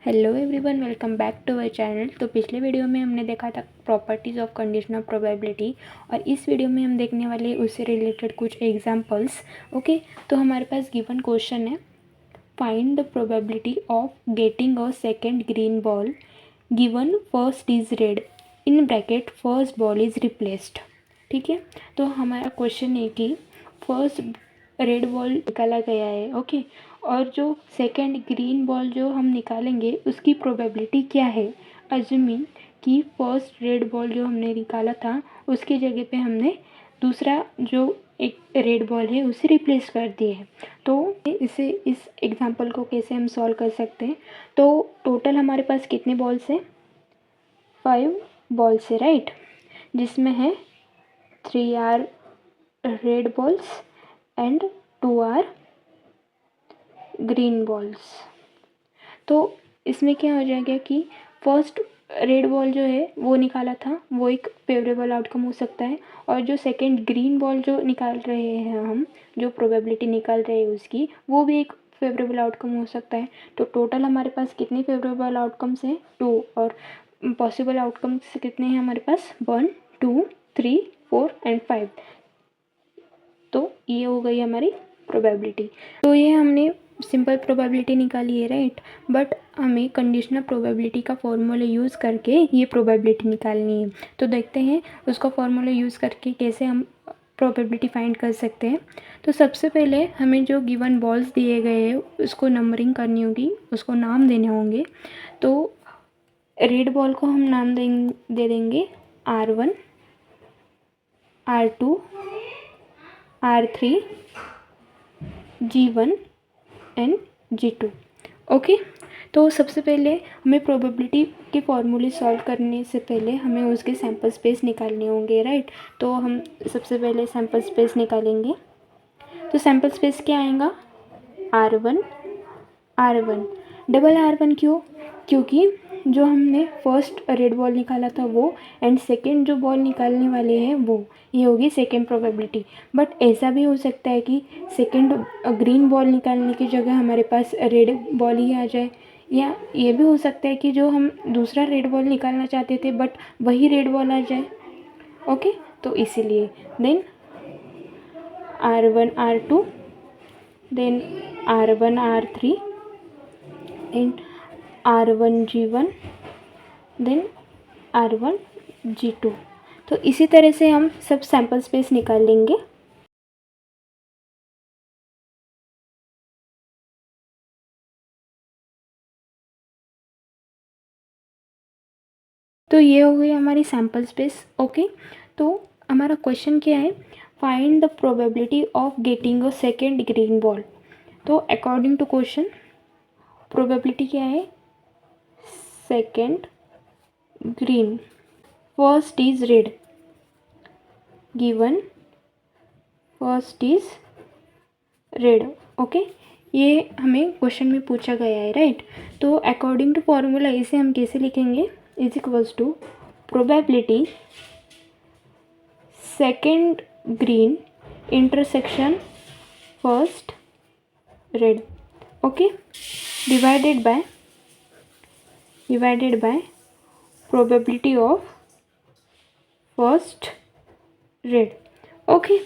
Hello everyone, welcome back to our channel. तो पिछले video में हमने देखा था प्रॉपर्टीज़ ऑफ कंडीशनल प्रोबेबिलिटी और इस वीडियो में हम देखने वाले उससे रिलेटेड कुछ एग्जांपल्स। ओके, तो हमारे पास गिवन क्वेश्चन है, find the probability of getting a second green ball given first is red in bracket first ball is replaced. ठीक है, तो हमारा क्वेश्चन है कि फर्स्ट रेड बॉल निकाला गया है। ओके, और जो सेकेंड ग्रीन बॉल जो हम निकालेंगे उसकी प्रोबेबिलिटी क्या है। अज्यूमिंग कि फर्स्ट रेड बॉल जो हमने निकाला था उसकी जगह पे हमने दूसरा जो एक रेड बॉल है उसे रिप्लेस कर दिए है। तो इस एग्जांपल को कैसे हम सॉल्व कर सकते हैं। तो टोटल हमारे पास कितने बॉल्स हैं, 5 बॉल्स है, राइट, जिसमें है 3 are red balls and 2 are green balls. तो इसमें क्या हो जाएगा कि फर्स्ट रेड बॉल जो है वो निकाला था वो एक फेवरेबल आउटकम हो सकता है, और जो सेकंड ग्रीन बॉल जो निकाल रहे हैं हम, जो प्रोबेबिलिटी निकाल रहे हैं उसकी, वो भी एक फेवरेबल आउटकम हो सकता है। तो टोटल हमारे पास कितने फेवरेबल आउटकम्स हैं, 2, और पॉसिबल आउटकम्स कितने हैं हमारे पास, 1, 2, 3, 4 एंड 5। तो ये हो गई हमारी प्रोबेबिलिटी। तो ये हमने सिंपल प्रोबेबिलिटी निकाली है, राइट, बट हमें कंडीशनल प्रोबेबिलिटी का फॉर्मूला यूज़ करके ये प्रोबेबिलिटी निकालनी है। तो देखते हैं उसका फॉर्मूला यूज़ करके कैसे हम प्रोबेबिलिटी फाइंड कर सकते हैं। तो सबसे पहले हमें जो गिवन बॉल्स दिए गए हैं उसको नंबरिंग करनी होगी, उसको नाम देने होंगे। तो रेड बॉल को हम नाम दे देंगे R1, R2, R3, G1 and G2। Okay, तो सबसे पहले हमें प्रोबेबिलिटी के फॉर्मूले सॉल्व करने से पहले हमें उसके सैम्पल स्पेस निकालने होंगे, राइट। तो हम सबसे पहले सैम्पल स्पेस निकालेंगे। तो सैम्पल स्पेस क्या आएगा, R1, R1, डबल R1 क्यों, क्योंकि जो हमने फर्स्ट रेड बॉल निकाला था वो, एंड सेकेंड जो बॉल निकालने वाले हैं वो, ये होगी सेकेंड प्रोबेबिलिटी। बट ऐसा भी हो सकता है कि सेकेंड ग्रीन बॉल निकालने की जगह हमारे पास रेड बॉल ही आ जाए, या ये भी हो सकता है कि जो हम दूसरा रेड बॉल निकालना चाहते थे बट वही रेड बॉल आ जाए। ओके, तो इसीलिए then R1, R2, then R1, R3 and R1, G1, then R1, G2। तो इसी तरह से हम सब सैम्पल स्पेस निकाल लेंगे। तो ये हो गई हमारी सैम्पल स्पेस। ओके, तो हमारा क्वेश्चन क्या है, find the probability of getting a second green ball. तो अकॉर्डिंग टू क्वेश्चन प्रोबेबिलिटी क्या है, second green, first is red, given first is red. Okay, ये हमें क्वेश्चन में पूछा गया है, राइट। तो अकॉर्डिंग टू फॉर्मूला इसे हम कैसे लिखेंगे, is equals to probability second green intersection first red. Okay, divided by probability of first red. Okay,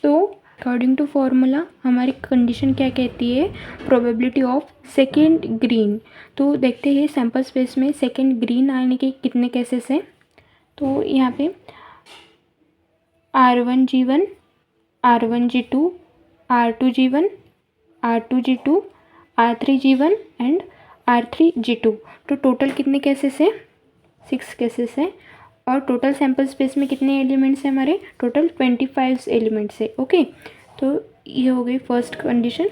तो अकॉर्डिंग टू फॉर्मूला हमारी कंडीशन क्या कहती है, प्रोबेबिलिटी ऑफ सेकेंड ग्रीन। तो देखते हैं सैम्पल स्पेस में सेकेंड ग्रीन आने के कितने केसेस हैं। तो यहाँ पे R1, G1, R1, G2, R2, G1, R2, G2, R3, G1 and R3, G2। तो टोटल कितने केसेस हैं, 6 केसेस हैं, और टोटल सैम्पल स्पेस में कितने एलिमेंट्स हैं हमारे, टोटल 25 एलिमेंट्स है। ओके, तो ये हो गई first condition.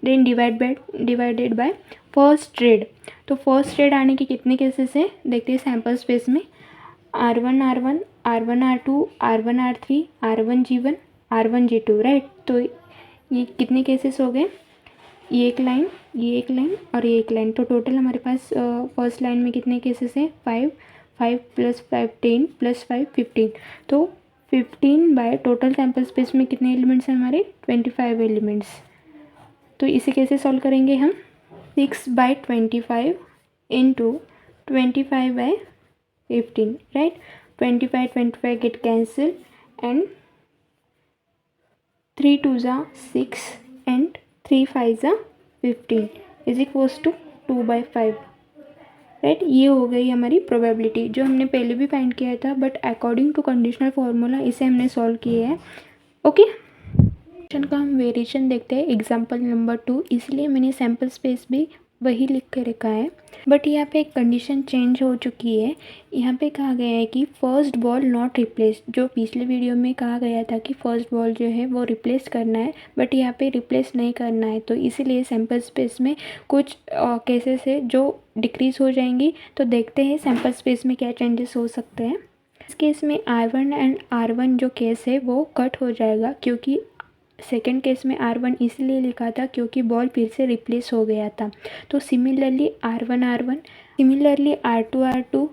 Then divided by first red. तो फर्स्ट रेड आने के कितने केसेस हैं, देखते हैं सैम्पल स्पेस में, R1, R1, R1, R2, R1, R3, R1, G1, R1, G2, right. तो ये कितने केसेस हो गए, ये एक लाइन, ये एक लाइन और ये एक लाइन। तो टोटल हमारे पास फर्स्ट लाइन में कितने केसेस हैं, 5, 5 + 5 10 + 5 15। तो 15 बाय टोटल सैम्पल स्पेस में कितने एलिमेंट्स हैं हमारे, 25 एलिमेंट्स। तो इसे कैसे सॉल्व करेंगे हम, 6/25 into 25/15, right? 25 get cancelled and 3 2s are 6 and 3 5s are 15 is equals to 2/5, right. ये हो गई हमारी प्रोबेबिलिटी जो हमने पहले भी फाइंड किया था, but according to conditional formula इसे हमने सॉल्व किया है। ओके, क्वेश्चन का हम वेरिएशन देखते हैं एग्जांपल नंबर 2, इसलिए मैंने सैम्पल स्पेस भी वही लिख के रखा है, बट यहाँ पे एक कंडीशन चेंज हो चुकी है। यहाँ पे कहा गया है कि फर्स्ट बॉल नॉट रिप्लेस, जो पिछले वीडियो में कहा गया था कि फर्स्ट बॉल जो है वो रिप्लेस करना है, बट यहाँ पे रिप्लेस नहीं करना है, तो इसीलिए सैम्पल स्पेस में कुछ केसेस है जो डिक्रीज हो जाएंगी। तो देखते हैं सैम्पल स्पेस में क्या चेंजेस हो सकते हैं। इस केस में R1 एंड R1 जो केस है वो कट हो जाएगा, क्योंकि सेकेंड केस में R1 इसलिए लिखा था क्योंकि बॉल फिर से रिप्लेस हो गया था। तो similarly R1 similarly R2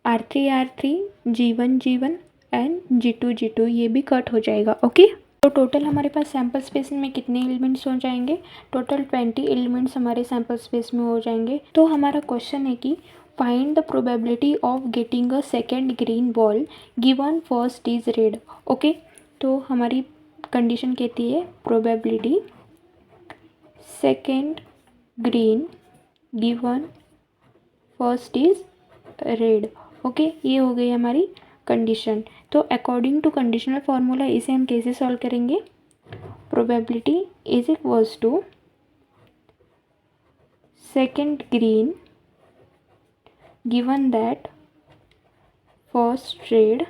R3 G1 and G2 ये भी कट हो जाएगा। ओके, तो टोटल हमारे पास सैम्पल स्पेस में कितने एलिमेंट्स हो जाएंगे? टोटल 20 एलिमेंट्स हमारे सैम्पल स्पेस में हो जाएंगे। तो हमारा क्वेश्चन है कि find the probability of getting a second green ball given first is red. Okay, तो हमारी कंडीशन कहती है probability second green given first is red. Okay, ये हो गई हमारी कंडीशन। तो अकॉर्डिंग टू कंडीशनल फार्मूला इसे हम कैसे सॉल्व करेंगे? Probability is equals to second green given that first red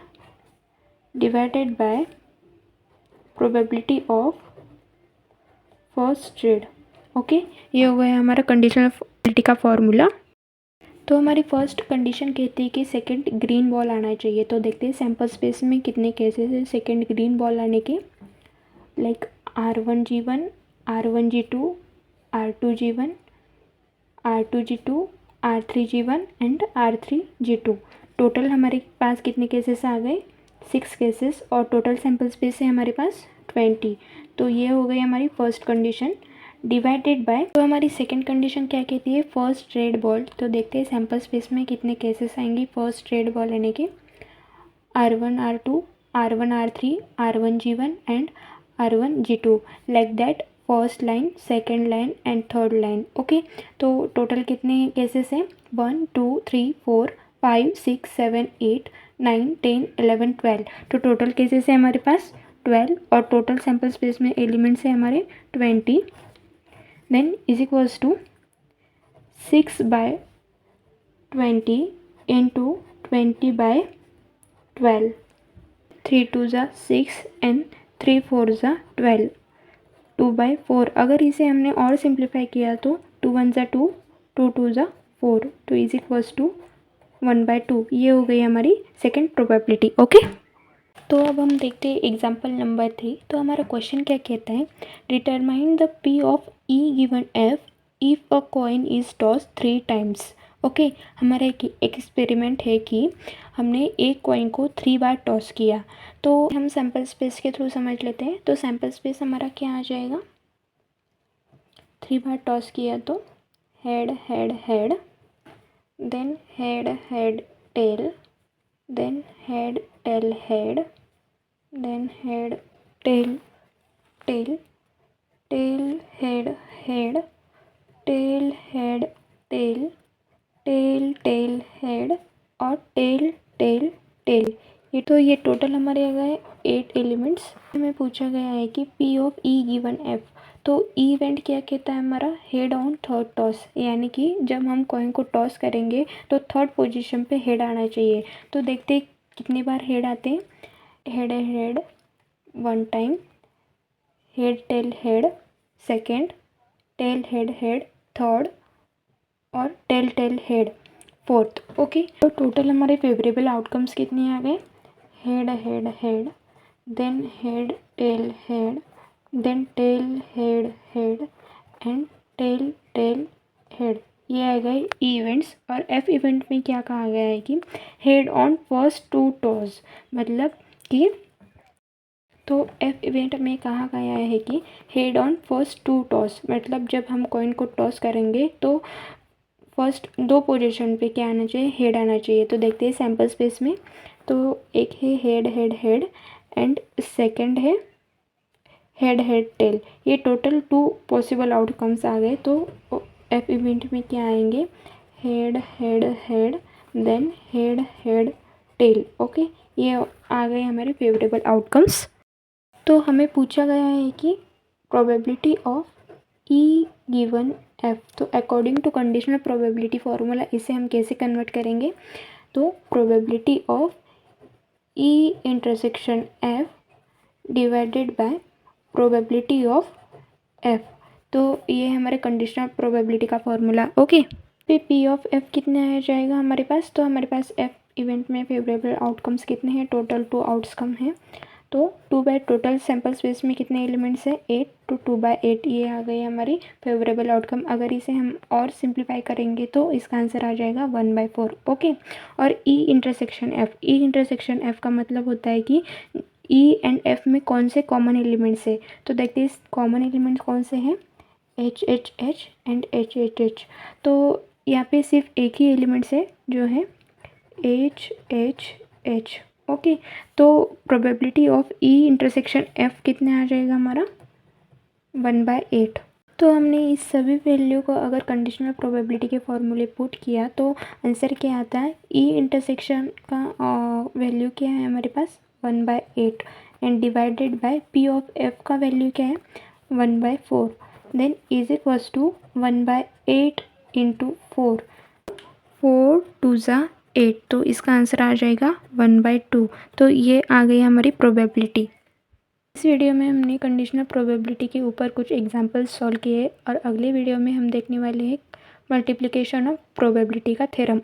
divided by probability of first red. Okay, ये हो गया हमारा कंडीशनल प्रोबेबिलिटी का फॉर्मूला। तो हमारी फर्स्ट कंडीशन कहती है कि सेकंड ग्रीन बॉल आना चाहिए। तो देखते हैं सैम्पल स्पेस में कितने केसेस हैं सेकंड ग्रीन बॉल आने के, like R1G1 R1G2 R2G1 R2G2 R3G1 and R3G2। Total हमारे पास कितने केसेस आ गए? 6 केसेस, और टोटल सैम्पल स्पेस है हमारे पास 20। तो ये हो गई हमारी फर्स्ट कंडीशन डिवाइडेड बाय। तो हमारी सेकंड कंडीशन क्या कहती है? First red ball. तो देखते हैं सैम्पल स्पेस में कितने केसेस आएंगे फर्स्ट रेड बॉल लेने के। R1 R2 R1 R3 R1G1 and R1G2, like that first line second line and third line. Okay, तो टोटल कितने केसेस हैं? 1 2 3 4 5 6 7 8 9 10 11 12। तो टोटल केसेस है हमारे पास 12, और टोटल सैम्पल स्पेस में एलिमेंट्स है हमारे 20। Then is equals to 6/20 into 20/12। 3 2s are 6 and 3 4s are 12, 2/4। अगर इसे हमने और सिंप्लीफाई किया तो 2 1s are 2 2 2s are 4, तो इज इक्वल्स टू 1/2। ये हो गई हमारी सेकेंड प्रोबेबिलिटी। ओके, तो अब हम देखते हैं एग्जाम्पल नंबर 3। तो हमारा क्वेश्चन क्या कहता है? Determine the P of E given F if a coin is toss 3 times. Okay, हमारा एक एक्सपेरिमेंट है कि हमने एक कॉइन को 3 बार टॉस किया। तो हम सैम्पल स्पेस के थ्रू समझ लेते हैं। तो सैम्पल स्पेस हमारा क्या आ जाएगा? 3 बार टॉस किया तो head head head, then head head tail, then head tail head, then head tail tail tail head head tail head tail tail tail head और tail tail tail। ये टोटल हमारे आ गए 8 elements. हमें पूछा गया है कि P of E given F। तो इवेंट क्या कहता है हमारा? हेड ऑन थर्ड टॉस, यानी कि जब हम कॉइन को टॉस करेंगे तो थर्ड पोजीशन पे हेड आना चाहिए। तो देखते हैं कितनी बार हेड आते हैं। Head head 1 time, head tail head second, tail head head third, और tail tail head fourth. Okay, तो टोटल हमारे फेवरेबल आउटकम्स कितने आ गए? Head head head, then head tail head, then tail head head and tail tail head. ये आ गए events. और F इवेंट में क्या कहा गया है कि हेड ऑन फर्स्ट 2 टॉस, मतलब कि तो एफ इवेंट में कहा गया है कि head on first two toss, मतलब जब हम कॉइन को टॉस करेंगे तो फर्स्ट 2 पोजीशन पे क्या आना चाहिए, हेड आना चाहिए। तो देखते हैं सैम्पल स्पेस में, तो एक है head head head and second है हेड हेड टेल। ये टोटल 2 पॉसिबल आउटकम्स आ गए। तो एफ इवेंट में क्या आएंगे, head head head then head head tail. Okay, ये आ गए हमारे फेवरेबल आउटकम्स। तो हमें पूछा गया है कि probability of E given F, तो according to conditional probability formula इसे हम कैसे कन्वर्ट करेंगे, तो probability of E intersection F divided by probability of F. तो ये हमारे कंडीशनल प्रोबेबिलिटी का फॉर्मूला। ओके, पे पी ऑफ एफ कितने आ जाएगा हमारे पास, तो हमारे पास एफ इवेंट में फेवरेबल आउटकम्स कितने हैं, टोटल 2 आउटकम हैं। तो 2/, टोटल सैम्पल स्पेस में कितने एलिमेंट्स हैं, 8, तो 2/8 ये आ गई हमारी फेवरेबल आउटकम। अगर इसे हम और सिंप्लीफाई करेंगे तो इसका आंसर आ जाएगा 1/4। ओके, और ई इंटरसेक्शन एफ का मतलब होता है कि ई एंड एफ में कौन से कॉमन एलिमेंट्स है। तो देखते हैं कॉमन एलिमेंट्स कौन से हैं, H H H and H H H. तो यहाँ पे सिर्फ एक ही एलिमेंट्स है जो है एच एच एच। ओके, तो probability of E intersection F कितने आ जाएगा हमारा 1/8। तो हमने इस सभी वैल्यू को अगर कंडीशनल प्रोबेबिलिटी के फॉर्मूले पुट किया तो आंसर क्या आता है, ई इंटरसेक्शन का वैल्यू क्या है हमारे पास 1/8 and divided by P of F का वैल्यू क्या है 1/4, then is equals to 1/8 into 4, 4 2 ज़ा 8, तो इसका आंसर आ जाएगा 1/2। तो ये आ गई हमारी प्रोबेबिलिटी। इस वीडियो में हमने कंडीशनल प्रोबेबिलिटी के ऊपर कुछ एग्जांपल्स सॉल्व किए और अगले वीडियो में हम देखने वाले हैं मल्टीप्लिकेशन ऑफ प्रोबेबिलिटी का थ्योरम।